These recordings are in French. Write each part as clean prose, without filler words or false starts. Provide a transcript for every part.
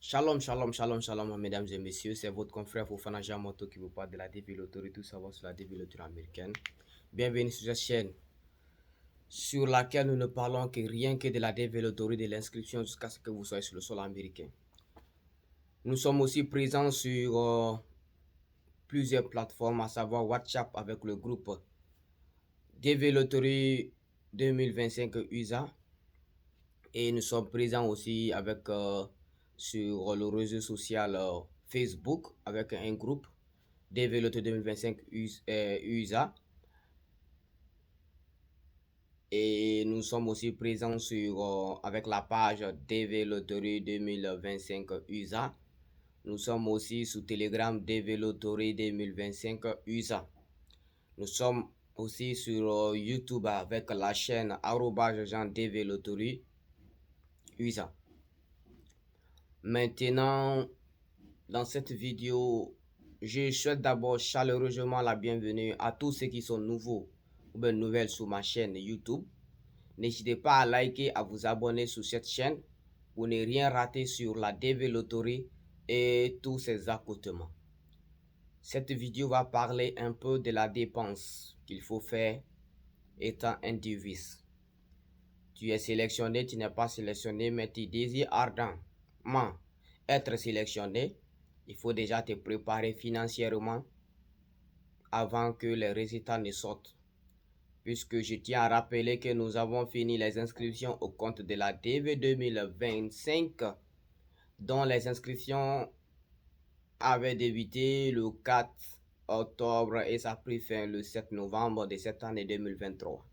Shalom, shalom, shalom, shalom, mesdames et messieurs. C'est votre confrère Fofana Jamoto qui vous parle de la développeur tout savoir sur la développeur américaine. Bienvenue sur cette chaîne sur laquelle nous ne parlons que rien que de la développeur de l'inscription jusqu'à ce que vous soyez sur le sol américain. Nous sommes aussi présents sur plusieurs plateformes, à savoir WhatsApp avec le groupe développeur 2025 USA. Et nous sommes présents aussi avec sur le réseau social Facebook avec un groupe développeur 2025 USA. Et nous sommes aussi présents sur avec la page développeur 2025 USA. Nous sommes aussi sur Telegram développeur 2025 USA. Nous sommes aussi sur YouTube avec la chaîne Jean développeur USA. Maintenant, dans cette vidéo, je souhaite d'abord chaleureusement la bienvenue à tous ceux qui sont nouveaux ou bien nouvelles sur ma chaîne YouTube. N'hésitez pas à liker, à vous abonner sur cette chaîne pour ne rien rater sur la développeur et tous ses accotements. Cette vidéo va parler un peu de la dépense qu'il faut faire étant un device. Tu es sélectionné, tu n'es pas sélectionné, mais tu désires ardemment être sélectionné. Il faut déjà te préparer financièrement avant que les résultats ne sortent. Puisque je tiens à rappeler que nous avons fini les inscriptions au compte de la DV 2025, dont les inscriptions avaient débuté le 4 octobre et ça a pris fin le 7 novembre de cette année 2023.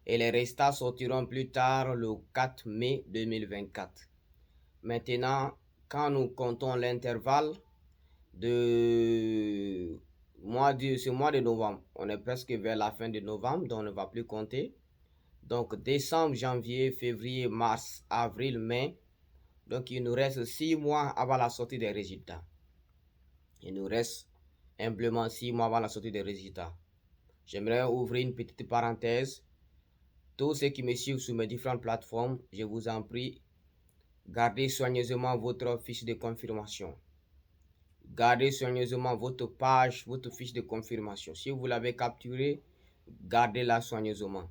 Et les résultats sortiront plus tard le 4 mai 2024. Maintenant, quand nous comptons l'intervalle de ce mois de novembre, on est presque vers la fin de novembre, donc on ne va plus compter. Donc décembre, janvier, février, mars, avril, mai. Donc il nous reste 6 mois avant la sortie des résultats. Il nous reste humblement 6 mois avant la sortie des résultats. J'aimerais ouvrir une petite parenthèse. Tous ceux qui me suivent sur mes différentes plateformes, je vous en prie, gardez soigneusement votre fiche de confirmation. Gardez soigneusement votre page, votre fiche de confirmation. Si vous l'avez capturée, gardez-la soigneusement.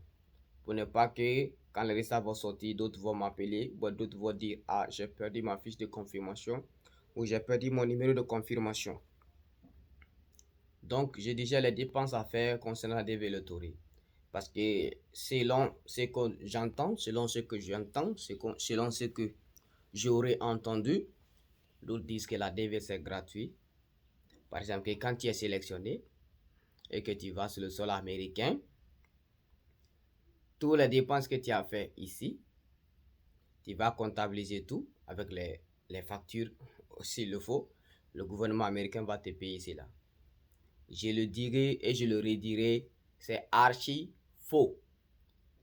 Pour ne pas que, quand les résultats vont sortir, d'autres vont m'appeler, ou d'autres vont dire, ah, j'ai perdu ma fiche de confirmation, ou j'ai perdu mon numéro de confirmation. Donc, j'ai déjà les dépenses à faire concernant la développeur. Parce que selon ce que j'entends, selon ce que j'aurais entendu, d'autres disent que la DV c'est gratuit. Par exemple, que quand tu es sélectionné et que tu vas sur le sol américain, toutes les dépenses que tu as fait ici, tu vas comptabiliser tout avec les factures s'il le faut. Le gouvernement américain va te payer cela. Je le dirai et je le redirai, c'est archi faux.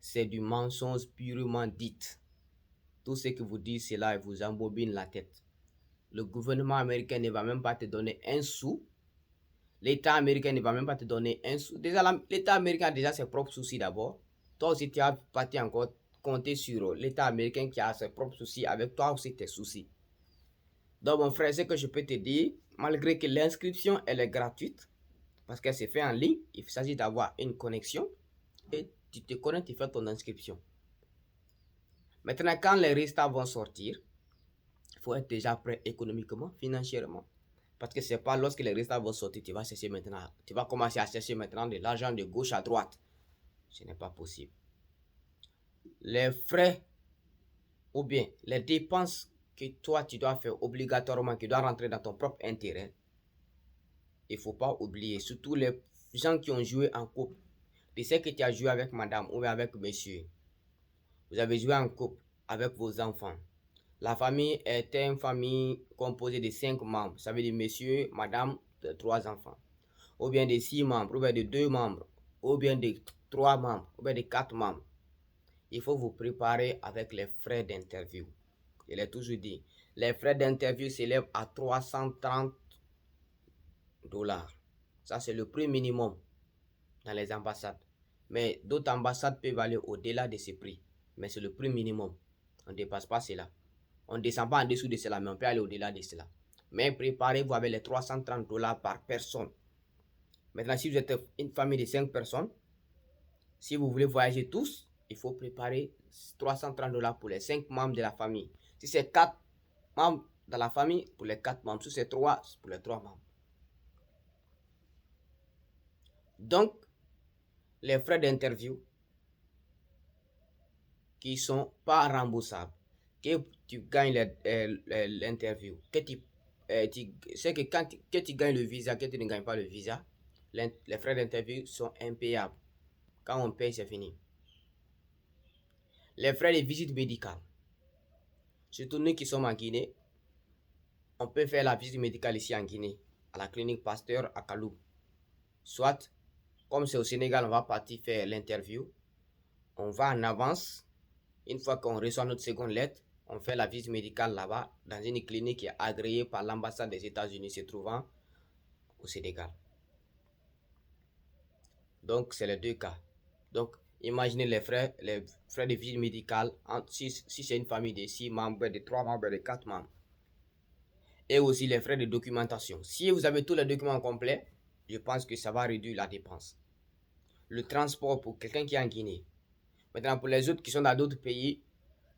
C'est du mensonge purement dit. Tout ce que vous dites, cela vous embobine la tête. Le gouvernement américain ne va même pas te donner un sou. L'État américain ne va même pas te donner un sou. Déjà, l'État américain a déjà ses propres soucis d'abord. Toi aussi, tu as parti encore compter sur l'État américain qui a ses propres soucis avec toi aussi tes soucis. Donc, mon frère, ce que je peux te dire, malgré que l'inscription, elle est gratuite, parce qu'elle s'est fait en ligne, il s'agit d'avoir une connexion et tu te connectes, tu fais ton inscription. Maintenant, quand les résultats vont sortir, il faut être déjà prêt économiquement, financièrement. Parce que c'est pas lorsque les résultats vont sortir, tu vas chercher maintenant, tu vas commencer à chercher maintenant de l'argent de gauche à droite. Ce n'est pas possible. Les frais ou bien les dépenses que toi tu dois faire obligatoirement, qui doivent rentrer dans ton propre intérêt, il ne faut pas oublier, surtout les gens qui ont joué en couple. Tu sais que tu as joué avec madame ou avec monsieur. Vous avez joué en couple avec vos enfants. La famille est une famille composée de 5 membres. Ça veut dire monsieur, madame, 3 enfants. Ou bien de 6 membres, ou bien de 2 membres, ou bien de 3 membres, ou bien de 4 membres. Il faut vous préparer avec les frais d'interview. Je l'ai toujours dit. Les frais d'interview s'élèvent à 330 dollars. Ça, c'est le prix minimum dans les ambassades. Mais d'autres ambassades peuvent aller au-delà de ce prix. Mais c'est le prix minimum. On ne dépasse pas cela. On ne descend pas en dessous de cela, mais on peut aller au-delà de cela. Mais préparez-vous avec les 330 dollars par personne. Maintenant, si vous êtes une famille de 5 personnes, si vous voulez voyager tous, il faut préparer 330 dollars pour les 5 membres de la famille. Si c'est 4 membres dans la famille, pour les 4 membres. Si c'est 3, pour les 3 membres. Donc, les frais d'interview qui ne sont pas remboursables, que tu gagnes l'interview, c'est que quand tu gagnes le visa, que tu ne gagnes pas le visa, les frais d'interview sont impayables. Quand on paye, c'est fini. Les frais de visite médicale, surtout nous qui sommes en Guinée, on peut faire la visite médicale ici en Guinée, à la clinique Pasteur à Kalou. Soit, comme c'est au Sénégal, on va partir faire l'interview, on va en avance. Une fois qu'on reçoit notre seconde lettre, on fait la visite médicale là-bas, dans une clinique qui est agréée par l'ambassade des États-Unis se trouvant au Sénégal. Donc, c'est les deux cas. Donc, imaginez les frais de visite médicale, si c'est une famille de 6 membres, de 3 membres, de 4 membres. Et aussi les frais de documentation. Si vous avez tous les documents complets, je pense que ça va réduire la dépense. Le transport pour quelqu'un qui est en Guinée. Maintenant, pour les autres qui sont dans d'autres pays,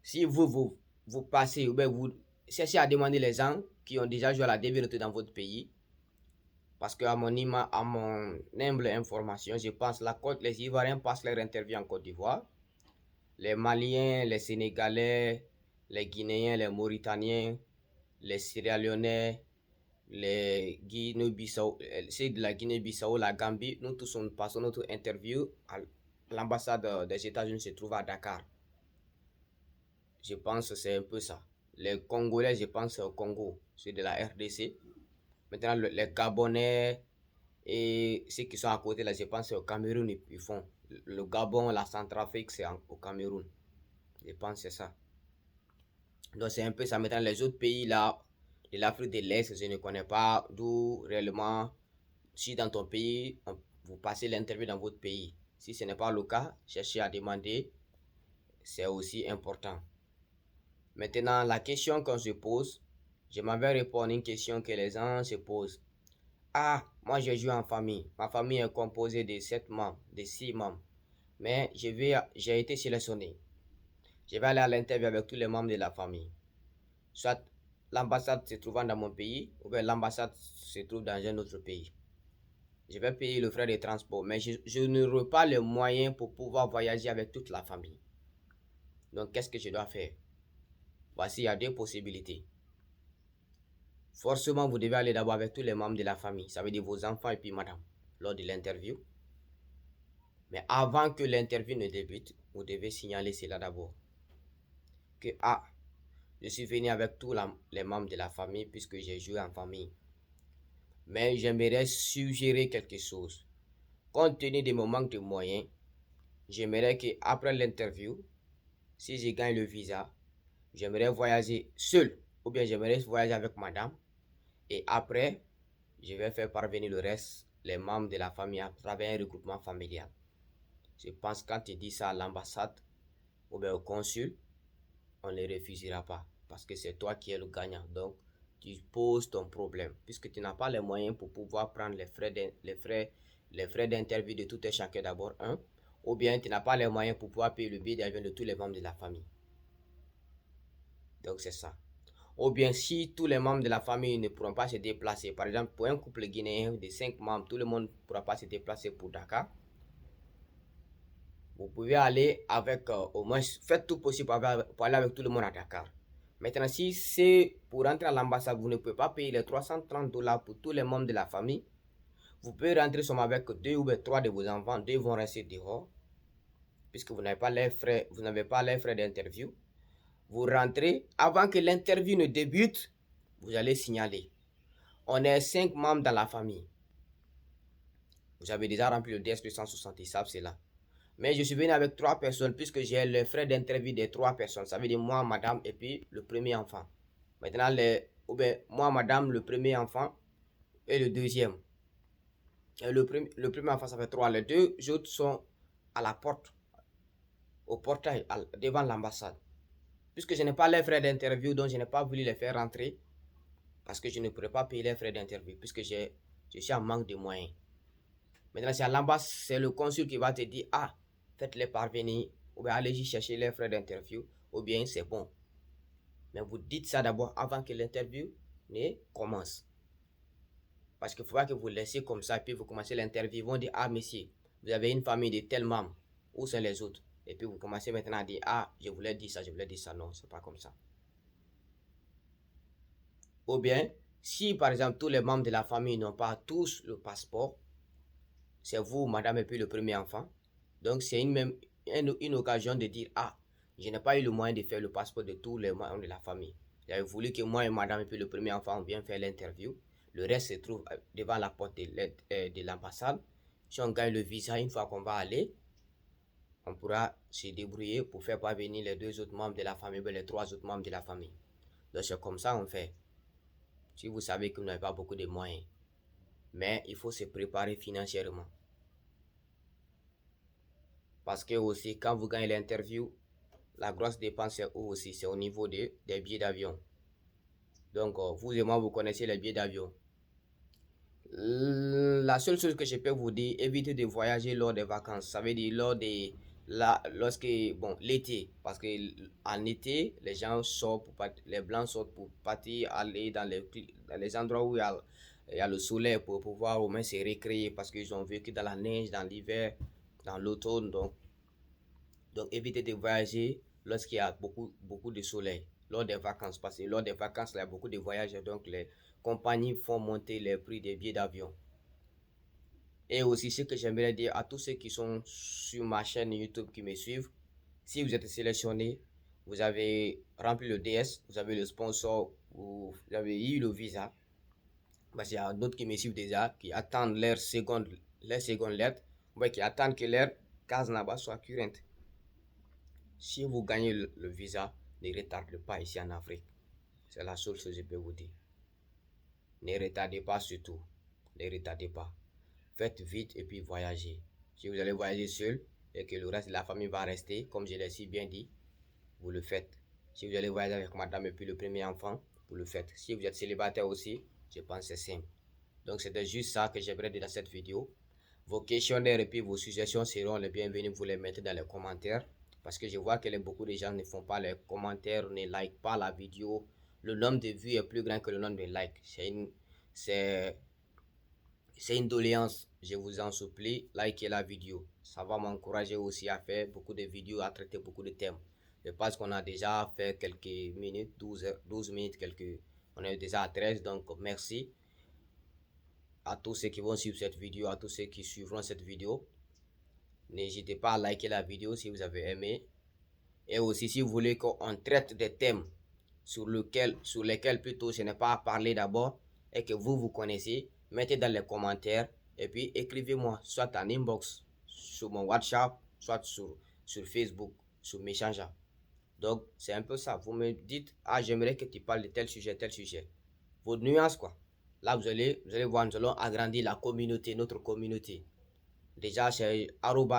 si vous passez, ou bien vous cherchez à demander les gens qui ont déjà joué à la dévérité dans votre pays, parce qu'à mon humble information, je pense que les Ivoiriens passent leur interview en Côte d'Ivoire, les Maliens, les Sénégalais, les Guinéens, les Mauritaniens, les Sierra Leonais, les Guinée-Bissau, c'est de la Guinée-Bissau, la Gambie, nous tous on passe notre interview à l'ambassade des États-Unis se trouve à Dakar. Je pense que c'est un peu ça. Les Congolais, je pense au Congo, c'est de la RDC. Maintenant, les Gabonais et ceux qui sont à côté, là, je pense c'est au Cameroun, ils font. Le Gabon, la Centrafrique, c'est au Cameroun. Je pense que c'est ça. Donc, c'est un peu ça. Maintenant, les autres pays, là, de l'Afrique de l'Est, je ne connais pas d'où réellement, si dans ton pays, vous passez l'interview dans votre pays. Si ce n'est pas le cas, cherchez à demander, c'est aussi important. Maintenant, la question qu'on se pose, je m'avais répondu à une question que les gens se posent. Ah, moi je joue en famille. Ma famille est composée de 7 membres, de 6 membres. Mais j'ai été sélectionné. Je vais aller à l'interview avec tous les membres de la famille. Soit l'ambassade se trouvant dans mon pays, ou bien l'ambassade se trouve dans un autre pays. Je vais payer le frais de transport, mais je n'aurai pas les moyens pour pouvoir voyager avec toute la famille. Donc, qu'est-ce que je dois faire? Voici, il y a deux possibilités. Forcément, vous devez aller d'abord avec tous les membres de la famille. Ça veut dire vos enfants et puis madame, lors de l'interview. Mais avant que l'interview ne débute, vous devez signaler cela d'abord. Que, je suis venu avec tous les membres de la famille puisque j'ai joué en famille. Mais j'aimerais suggérer quelque chose. Compte tenu de mon manque de moyens, j'aimerais qu'après l'interview, si je gagne le visa, j'aimerais voyager seul ou bien j'aimerais voyager avec madame. Et après, je vais faire parvenir le reste, les membres de la famille, à travers un regroupement familial. Je pense que quand tu dis ça à l'ambassade ou bien au consul, on ne les refusera pas. Parce que c'est toi qui es le gagnant. Donc, tu poses ton problème. Puisque tu n'as pas les moyens pour pouvoir prendre les frais d'interview de tout et chacun d'abord, ou bien tu n'as pas les moyens pour pouvoir payer le billet d'avion de tous les membres de la famille. Donc, c'est ça. Ou bien si tous les membres de la famille ne pourront pas se déplacer, par exemple pour un couple guinéen de 5 membres, tout le monde ne pourra pas se déplacer pour Dakar, vous pouvez aller avec, au moins, faites tout possible pour aller avec tout le monde à Dakar. Maintenant, si c'est pour rentrer à l'ambassade, vous ne pouvez pas payer les 330 dollars pour tous les membres de la famille, vous pouvez rentrer seulement avec 2 ou 3 de vos enfants, 2 vont rester dehors, puisque vous n'avez pas les frais d'interview. Vous rentrez, avant que l'interview ne débute, vous allez signaler. On est 5 membres dans la famille. Vous avez déjà rempli le DS 260, ils savent cela. Mais je suis venu avec 3 personnes puisque j'ai le frais d'interview des 3 personnes. Ça veut dire moi, madame et puis le premier enfant. Maintenant, moi, madame, le premier enfant et le deuxième. Et le premier enfant, ça fait 3. Les 2 autres sont à la porte, au portail, devant l'ambassade. Puisque je n'ai pas les frais d'interview, donc je n'ai pas voulu les faire rentrer parce que je ne pourrais pas payer les frais d'interview puisque je suis en manque de moyens. Maintenant, c'est à l'ambassade, c'est le consul qui va te dire, ah, faites-les parvenir, ou bien allez-y chercher les frais d'interview, ou bien c'est bon. Mais vous dites ça d'abord avant que l'interview ne commence. Parce qu'il ne faut pas que vous laissez comme ça, et puis vous commencez l'interview, ils vont dire, ah, monsieur, vous avez une famille de tels membres, où sont les autres? Et puis vous commencez maintenant à dire, ah, je voulais dire ça, je voulais dire ça. Non, c'est pas comme ça. Ou bien, si par exemple tous les membres de la famille n'ont pas tous le passeport, c'est vous, madame, et puis le premier enfant. Donc c'est une occasion de dire, ah, je n'ai pas eu le moyen de faire le passeport de tous les membres de la famille. J'avais voulu que moi et madame et puis le premier enfant viennent faire l'interview. Le reste se trouve devant la porte de l'ambassade. Si on gagne le visa, une fois qu'on va aller, on pourra se débrouiller pour faire parvenir les 2 autres membres de la famille, les 3 autres membres de la famille. Donc c'est comme ça on fait. Si vous savez que vous n'avez pas beaucoup de moyens, mais il faut se préparer financièrement. Parce que aussi, quand vous gagnez l'interview, la grosse dépense c'est où aussi? C'est au niveau des billets d'avion. Donc, vous et moi, vous connaissez les billets d'avion. La seule chose que je peux vous dire, évitez de voyager lors des vacances. Ça veut dire lorsque, bon, l'été. Parce que en été, les gens sortent les blancs sortent pour partir, aller dans les endroits où il y a le soleil pour pouvoir au moins se récréer. Parce qu'ils ont vécu dans la neige, dans l'hiver, dans l'automne. Donc, évitez de voyager lorsqu'il y a beaucoup de soleil, lors des vacances. Parce que lors des vacances, il y a beaucoup de voyages. Donc, les compagnies font monter les prix des billets d'avion. Et aussi, ce que j'aimerais dire à tous ceux qui sont sur ma chaîne YouTube qui me suivent, si vous êtes sélectionné, vous avez rempli le DS, vous avez le sponsor, vous avez eu le visa, parce qu'il y a d'autres qui me suivent déjà, qui attendent leur seconde lettre, ou qui attendent que leur case là-bas soit currente. Si vous gagnez le visa, ne retardez pas ici en Afrique. C'est la seule chose que je peux vous dire. Ne retardez pas surtout. Ne retardez pas. Faites vite et puis voyagez. Si vous allez voyager seul et que le reste de la famille va rester, comme je l'ai si bien dit, vous le faites. Si vous allez voyager avec madame et puis le premier enfant, vous le faites. Si vous êtes célibataire aussi, je pense que c'est simple. Donc c'était juste ça que j'aimerais dire dans cette vidéo. Vos questionnaires et puis vos suggestions seront les bienvenus. Vous les mettez dans les commentaires. Parce que je vois que beaucoup de gens ne font pas les commentaires, ne like pas la vidéo. Le nombre de vues est plus grand que le nombre de likes. C'est une doléance. Je vous en supplie, likez la vidéo. Ça va m'encourager aussi à faire beaucoup de vidéos, à traiter beaucoup de thèmes. Je pense qu'on a déjà fait quelques minutes, 12 minutes, on est déjà à 13. Donc merci à tous ceux qui vont suivre cette vidéo, à tous ceux qui suivront cette vidéo. N'hésitez pas à liker la vidéo si vous avez aimé. Et aussi, si vous voulez qu'on traite des thèmes sur lesquels plutôt je n'ai pas parlé d'abord et que vous connaissez, mettez dans les commentaires et puis écrivez-moi soit en inbox sur mon WhatsApp, soit sur Facebook, sur Messenger. Donc, c'est un peu ça. Vous me dites, ah, j'aimerais que tu parles de tel sujet, tel sujet. Vos nuances, quoi. Là, vous allez voir, nous allons agrandir la communauté, notre communauté. Déjà, c'est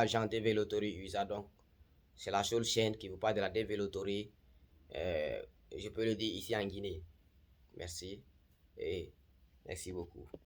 Jean Dévelotori USA, donc c'est la seule chaîne qui vous parle de la développeurie. Je peux le dire ici en Guinée. Merci et merci beaucoup.